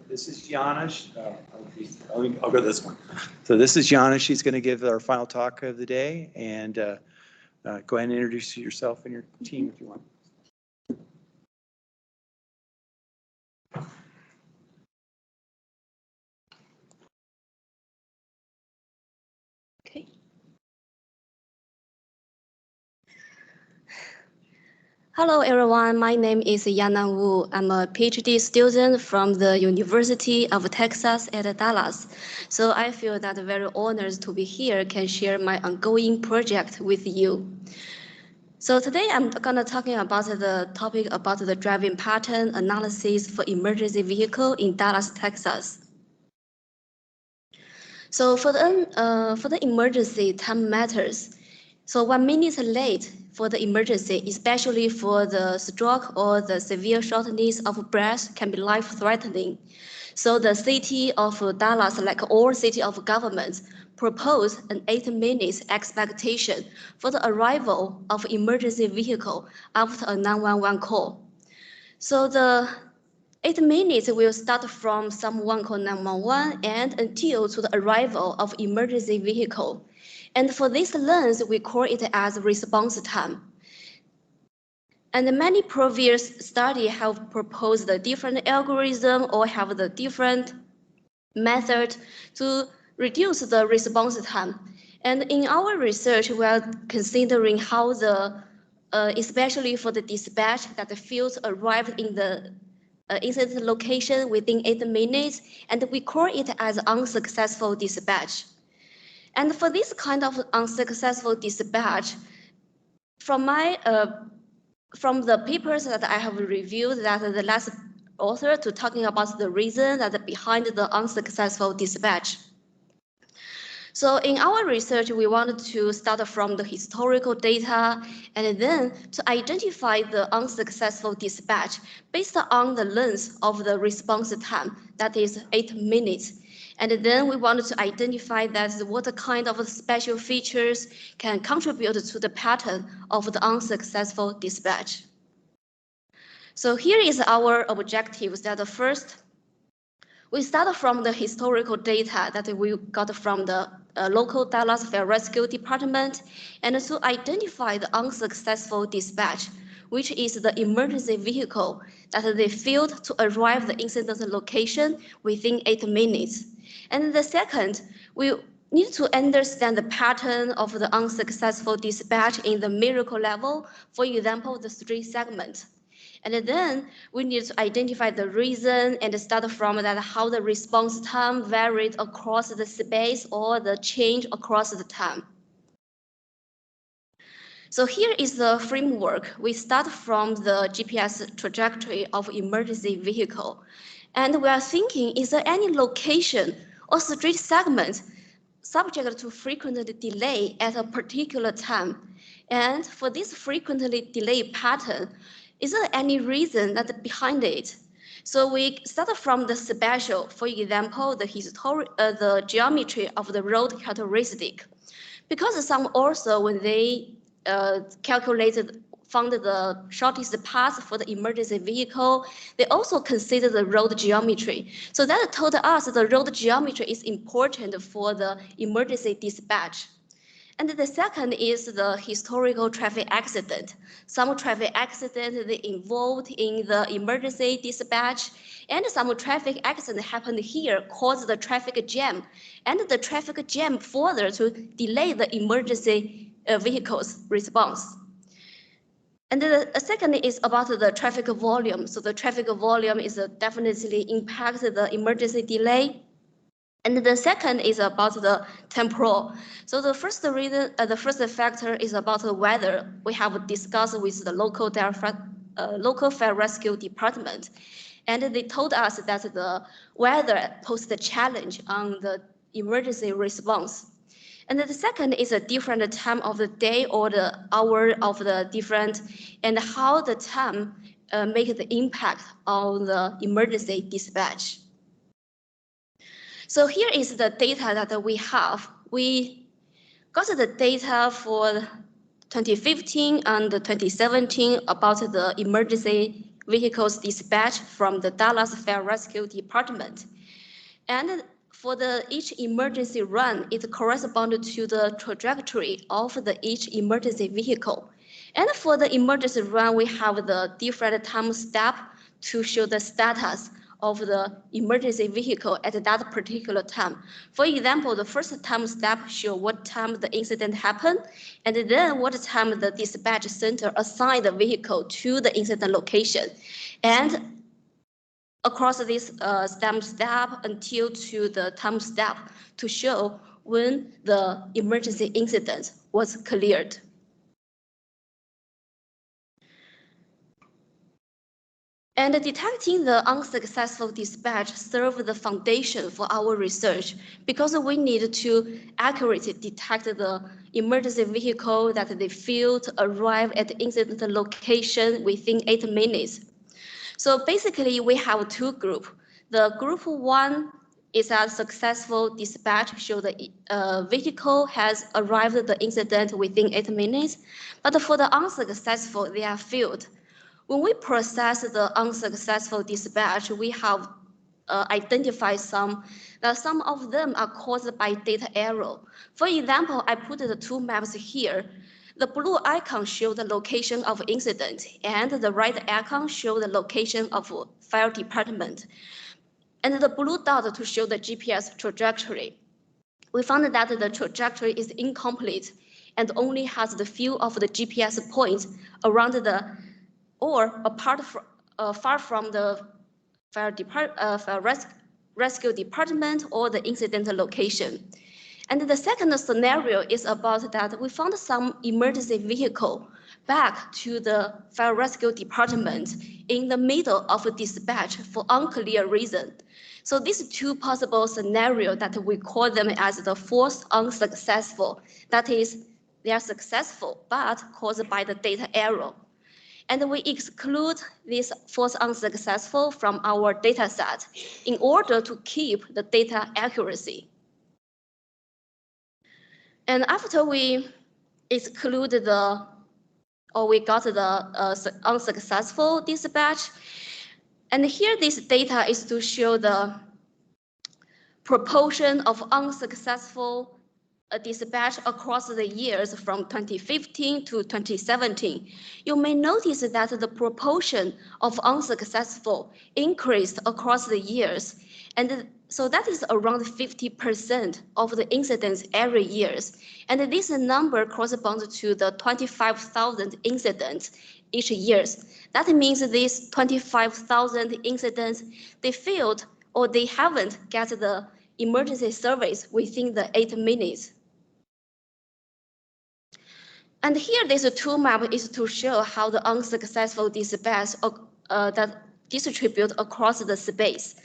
this is Yana. I'll go this one. So this is Yana. She's going to give our final talk of the day, and go ahead and introduce yourself and your team if you want. Okay. Hello, everyone. My name is Yanan Wu. I'm a PhD student from the University of Texas at Dallas. So I feel that very honored to be here, can share my ongoing project with you. So today I'm gonna talking about the topic about the driving pattern analysis for emergency vehicle in Dallas, Texas. So for the emergency, time matters. So 1 minute late for the emergency, especially for the stroke or the severe shortness of breath, can be life-threatening. So the city of Dallas, like all city of governments, proposed an 8 minutes expectation for the arrival of emergency vehicle after a 911 call. So the 8 minutes will start from someone called 911 and until to the arrival of emergency vehicle. And for this length, we call it as response time. And many previous studies have proposed a different algorithm or have the different method to reduce the response time. And in our research, we are considering how especially for the dispatch that the fields arrived in the incident location within 8 minutes, and we call it as unsuccessful dispatch. And for this kind of unsuccessful dispatch, from the papers that I have reviewed, that the last author to talking about the reason that behind the unsuccessful dispatch. So in our research, we wanted to start from the historical data and then to identify the unsuccessful dispatch based on the length of the response time, that is 8 minutes. And then we wanted to identify that what kind of special features can contribute to the pattern of the unsuccessful dispatch. So here is our objectives. That first, we start from the historical data that we got from the local Dallas Fire Rescue Department and to identify the unsuccessful dispatch, which is the emergency vehicle that they failed to arrive the incident location within 8 minutes. And the second, we need to understand the pattern of the unsuccessful dispatch in the miracle level, for example, the street segment. And then we need to identify the reason and start from that how the response time varied across the space or the change across the time. So here is the framework. We start from the GPS trajectory of emergency vehicle. And we are thinking, is there any location or street segment subject to frequent delay at a particular time? And for this frequently delayed pattern, is there any reason that behind it? So we start from the spatial, for example, the geometry of the road characteristic. Because some also, when they found the shortest path for the emergency vehicle, they also consider the road geometry. So that told us the road geometry is important for the emergency dispatch. And the second is the historical traffic accident. Some traffic accident they involved in the emergency dispatch, and some traffic accident happened here caused the traffic jam, and the traffic jam further to delay the emergency vehicle's response. And the second is about the traffic volume. So the traffic volume is definitely impacts the emergency delay. And the second is about the temporal. So the first reason, the first factor is about the weather. We have discussed with the local fire rescue department, and they told us that the weather posed a challenge on the emergency response. And the second is a different time of the day or the hour of the different, and how the time make the impact on the emergency dispatch. So here is the data that we have. We got the data for 2015 and 2017 about the emergency vehicles dispatched from the Dallas Fire Rescue Department. And for each emergency run, it corresponds to the trajectory of each emergency vehicle. And for the emergency run, we have the different time step to show the status of the emergency vehicle at that particular time. For example, the first time step shows what time the incident happened, and then what time the dispatch center assigned the vehicle to the incident location. And across this step until to the time step to show when the emergency incident was cleared. And detecting the unsuccessful dispatch served the foundation for our research because we need to accurately detect the emergency vehicle that they failed to arrive at the incident location within 8 minutes. So basically, we have two groups. The group one is a successful dispatch, show the vehicle has arrived at the incident within 8 minutes. But for the unsuccessful, they are failed. When we process the unsuccessful dispatch, we have identified some of them are caused by data error. For example, I put the two maps here. The blue icon shows the location of incident, and the red icon shows the location of fire department, and the blue dot to show the GPS trajectory. We found that the trajectory is incomplete and only has the few of the GPS points around the or far from the fire rescue department or the incident location. And the second scenario is about that we found some emergency vehicle back to the fire rescue department in the middle of a dispatch for unclear reason. So these two possible scenarios that we call them as the false unsuccessful, that is, they are successful but caused by the data error. And we exclude this false unsuccessful from our data set in order to keep the data accuracy. And after we exclude we got the unsuccessful dispatch, and here this data is to show the proportion of unsuccessful dispatch across the years from 2015 to 2017. You may notice that the proportion of unsuccessful increased across the years, and so that is around 50% of the incidents every year. And this number corresponds to the 25,000 incidents each year. That means these 25,000 incidents, they failed or they haven't get the emergency service within the 8 minutes. And here, this tool map is to show how the unsuccessful dispatch that distribute across the space.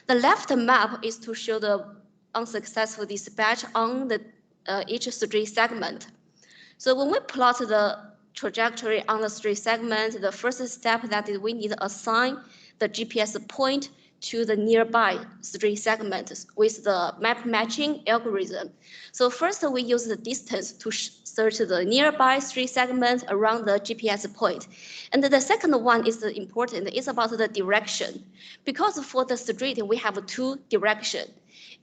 The left map is to show the unsuccessful dispatch on the each street segment. So when we plot the trajectory on the street segment, the first step that is we need to assign the GPS point to the nearby street segment with the map matching algorithm. So first we use the distance to search the nearby street segment around the GPS point. And the second one is important, it's about the direction. Because for the street, we have two directions.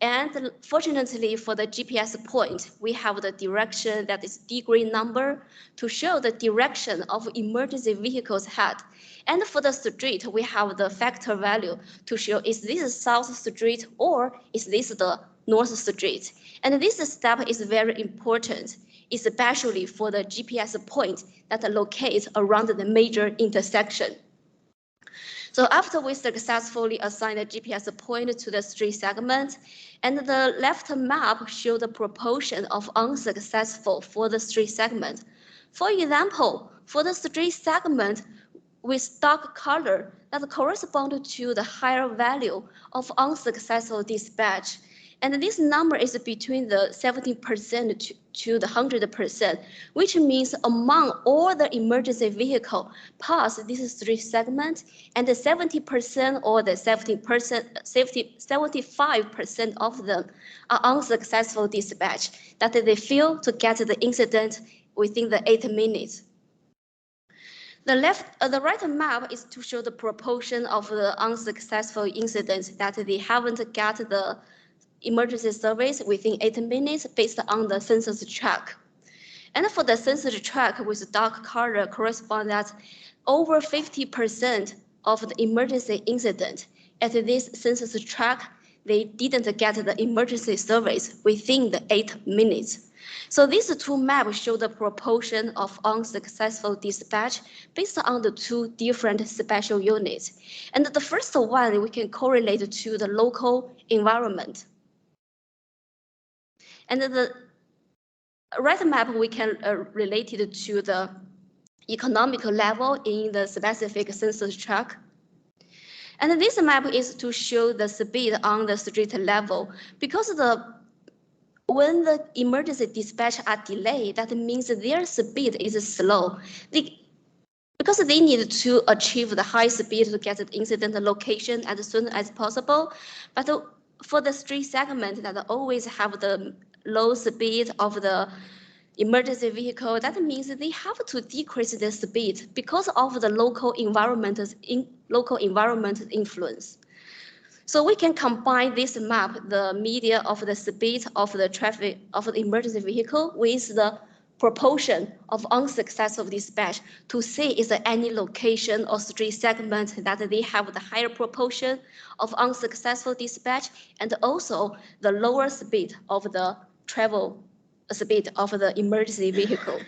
And fortunately for the GPS point, we have the direction that is degree number to show the direction of emergency vehicles head. And for the street, we have the factor value to show is this a south street or is this the north street. And this step is very important, especially for the GPS point that locates around the major intersection. So after we successfully assign a GPS point to the street segment, and the left map shows the proportion of unsuccessful for the street segment. For example, for the street segment with dark color that correspond to the higher value of unsuccessful dispatch. And this number is between the 70% to the 100%, which means among all the emergency vehicle pass this street segment, and the 70% or the 75% of them are unsuccessful dispatch, that they fail to get the incident within the 8 minutes. The right map is to show the proportion of the unsuccessful incidents that they haven't got the emergency service within 8 minutes based on the census tract. And for the census tract with dark color correspond that over 50% of the emergency incident at this census tract, they didn't get the emergency service within the 8 minutes. So these two maps show the proportion of unsuccessful dispatch based on the two different special units. And the first one we can correlate to the local environment. And the right map we can relate it to the economic level in the specific census tract. And this map is to show the speed on the street level. Because when the emergency dispatch are delayed, that means their speed is slow. Because they need to achieve the high speed to get the incident location as soon as possible. But for the street segment that always have the low speed of the emergency vehicle, that means they have to decrease the speed because of the local environment influence. So we can combine this map, the media of the speed of the traffic of the emergency vehicle with the proportion of unsuccessful dispatch to see is there any location or street segment that they have the higher proportion of unsuccessful dispatch and also the lower speed of the travel speed of the emergency vehicle.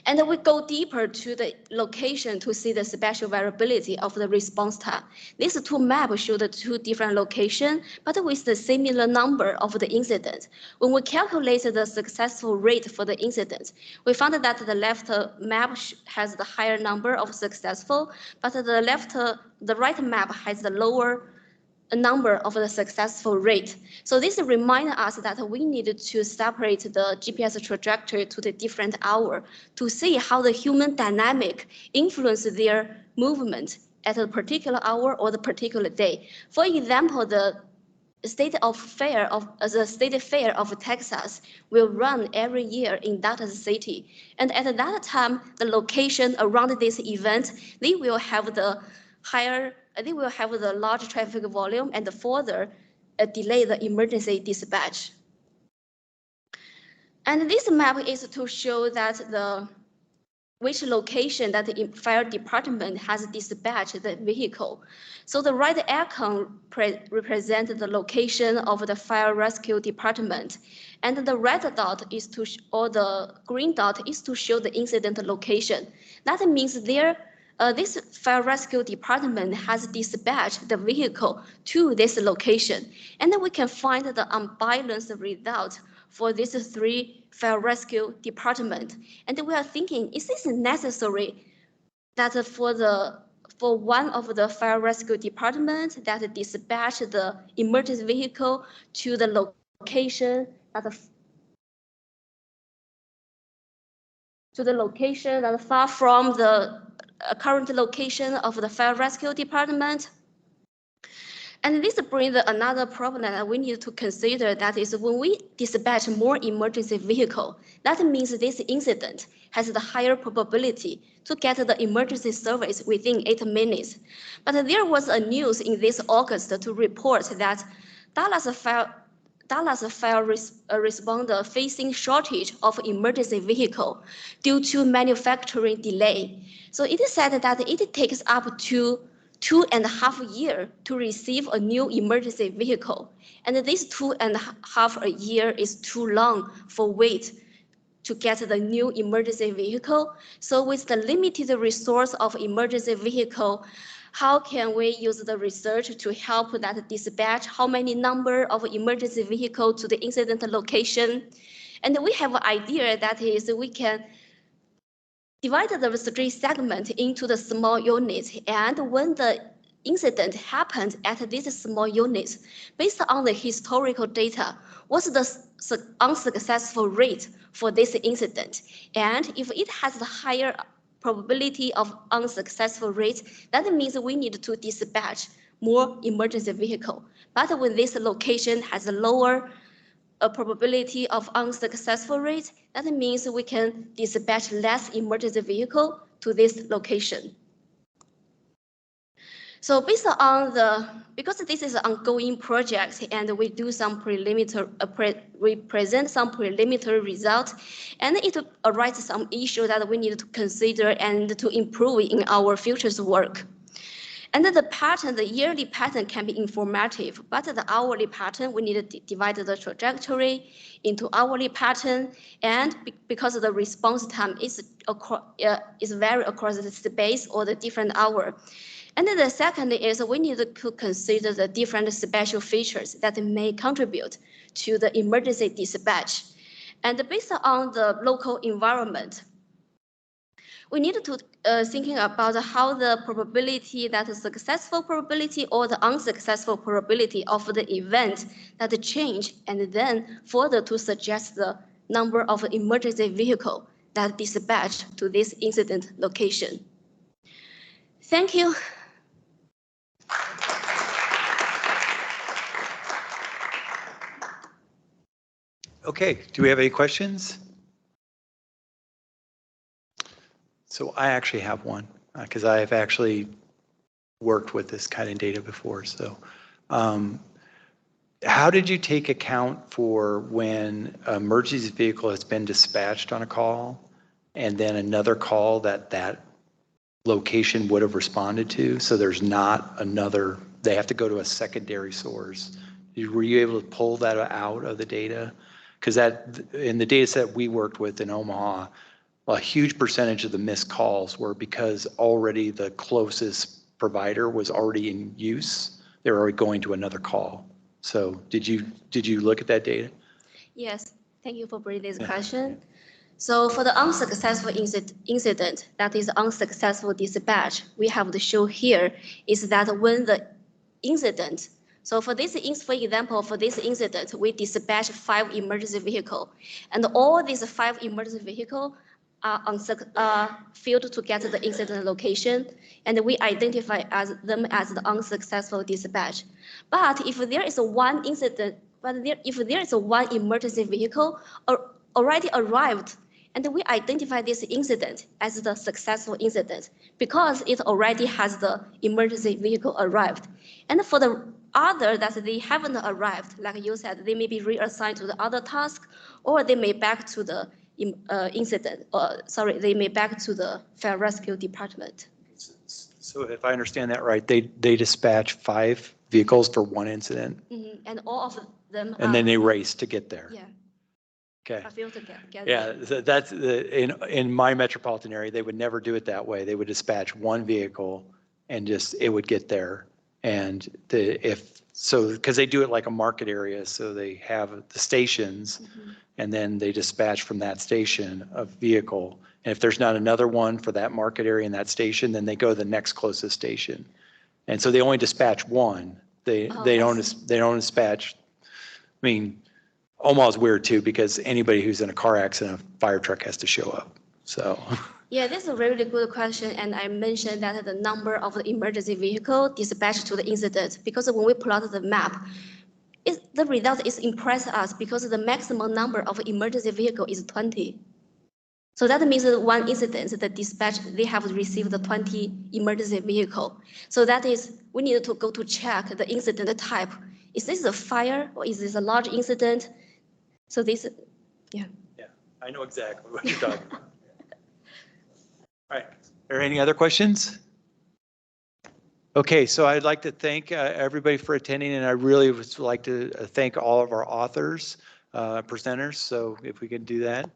And we go deeper to the location to see the spatial variability of the response time. These two maps show the two different locations, but with the similar number of the incidents. When we calculate the successful rate for the incidents, we found that the left map has the higher number of successful, but the right map has the lower a number of the successful rate. So this reminds us that we need to separate the GPS trajectory to the different hour to see how the human dynamic influence their movement at a particular hour or the particular day. For example, the state fair of Texas will run every year in that city. And at that time, the location around this event, they will have the large traffic volume and further delay the emergency dispatch. And this map is to show that which location that the fire department has dispatched the vehicle. So the right icon represents the location of the fire rescue department, and the red dot is or the green dot is to show the incident location. That means this fire rescue department has dispatched the vehicle to this location. And then we can find the unbalanced result for these three fire rescue department. And we are thinking, is this necessary that for one of the fire rescue department that dispatch the emergency vehicle to the location that far from the current location of the fire rescue department? And this brings another problem that we need to consider, that is when we dispatch more emergency vehicle, that means this incident has the higher probability to get the emergency service within 8 minutes. But there was a news in this August to report that Dallas fire responder facing shortage of emergency vehicle due to manufacturing delay. So it is said that it takes up to 2.5 years to receive a new emergency vehicle. And this 2.5 years is too long for wait to get the new emergency vehicle. So with the limited resource of emergency vehicle, how can we use the research to help that dispatch how many number of emergency vehicle to the incident location? And we have an idea that is we can divide the street segment into the small units, and when the incident happened at these small units, based on the historical data, what's the unsuccessful rate for this incident? And if it has the higher probability of unsuccessful rate, that means we need to dispatch more emergency vehicle. But when this location has a lower a probability of unsuccessful rate, that means we can dispatch less emergency vehicle to this location. So based on because this is an ongoing project and we do some preliminary, we present some preliminary results, and it arises some issue that we need to consider and to improve in our future's work. And the pattern, the yearly pattern can be informative, but the hourly pattern, we need to divide the trajectory into hourly pattern, and because the response time is vary across the space or the different hour. And then the second is we need to consider the different special features that may contribute to the emergency dispatch. And based on the local environment, we need to thinking about how the probability, that the successful probability or the unsuccessful probability of the event that change, and then further to suggest the number of emergency vehicle that dispatch to this incident location. Thank you. Okay, do we have any questions? So I actually have one because I have actually worked with this kind of data before. So how did you take account for when an emergency vehicle has been dispatched on a call and then another call that location would have responded to? So there's not another, they have to go to a secondary source. Were you able to pull that out of the data? Because that, in the data set we worked with in Omaha, a huge percentage of the missed calls were because already the closest provider was already in use. They were already going to another call. So did you look at that data? Yes, thank you for bringing this question. So for the unsuccessful incident, that is unsuccessful dispatch, we have to show here is that when the incident, so for example, for this incident, we dispatch 5 emergency vehicles, and all these 5 emergency vehicles are failed to get to the incident location, and we identify them as the unsuccessful dispatch. But if there is one incident, if there is one emergency vehicle already arrived, and we identify this incident as the successful incident because it already has the emergency vehicle arrived. And for the other that they haven't arrived, like you said, they may be reassigned to the other task, or they may back to the they may back to the fire rescue department. So if I understand that right, they dispatch 5 vehicles for one incident? Mm-hmm. And all of them and then they race to get there? Yeah. Okay. I feel to get Yeah, that's in my metropolitan area, they would never do it that way. They would dispatch one vehicle and just, it would get there. And because they do it like a market area, so they have the stations, mm-hmm. and then they dispatch from that station a vehicle. And if there's not another one for that market area in that station, then they go to the next closest station. And so they only dispatch one. They don't dispatch. I mean, Omaha's weird too, because anybody who's in a car accident, a fire truck has to show up. So. Yeah, that's a really good question. And I mentioned that the number of the emergency vehicle dispatched to the incident, because when we plot the map, the result is impress us because the maximum number of emergency vehicle is 20. So that means that one incident, the dispatch, they have received the 20 emergency vehicle. So that is, we need to go to check the incident type. Is this a fire or is this a large incident? So this, yeah. Yeah, I know exactly what you're talking about. All right, are there any other questions? Okay, so I'd like to thank everybody for attending, and I really would like to thank all of our authors, presenters, so if we can do that.